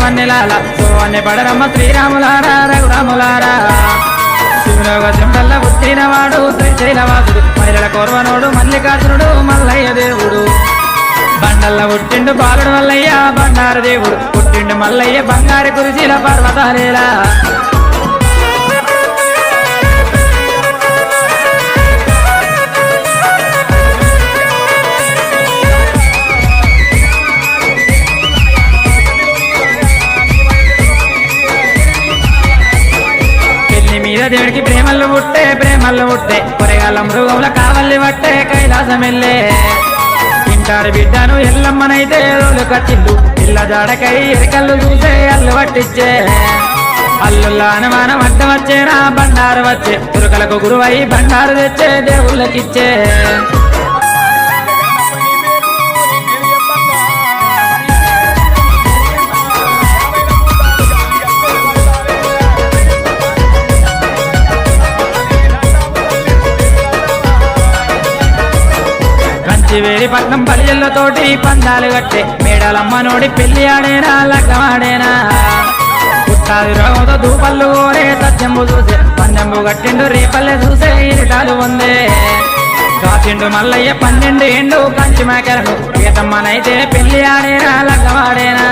వన్నెలాల సోవన్నె పడరమ్మ శ్రీరాములారా రఘురాములారా శివలోక సింహల్ల పుట్టినవాడు శ్రీశైలవాసుడు మహిళల కోర్వనోడు మల్లికార్జునుడు మల్లయ్య దేవుడు బండల్ల పుట్టిండు బాలుడు మల్లయ్య బండారు దేవుడు పుట్టిండు మల్లయ్య బంగారు కురిశీల పర్వతాలేలా దేవుడికి ప్రేమలు పుట్టే కొరగాల మృగముల కావల్లి పట్టే కైలాసం వెళ్ళే ఇంటారు బిడ్డను ఎల్లమ్మనైతే రోజులు కట్టిండు ఇళ్ళ జాడకై ఎరికల్లు చూసే అల్లు పట్టించే అల్లుల్లా అనుమానం అడ్డం వచ్చేనా బండారు వచ్చే తురుకలకు గురువై బండారు తెచ్చే దేవుళ్ళకిచ్చే వేరిపట్నం పల్లెళ్ళతోటి పందాలు కట్టే మేడలమ్మ నోడి పెళ్లి ఆడేనా లగ్గమాడేనా పుట్టాది రోగంతో దూపళ్ళు కోరే సత్యంబు చూసే పందెంబు కట్టిండు రేపల్లె చూసే ఇరిటాలు పొందే కాచిండు మల్లయ్య 12 ఏండు కంచి మేకలను పీతమ్మనైతే పెళ్లి ఆడేనా లగ్గమాడేనా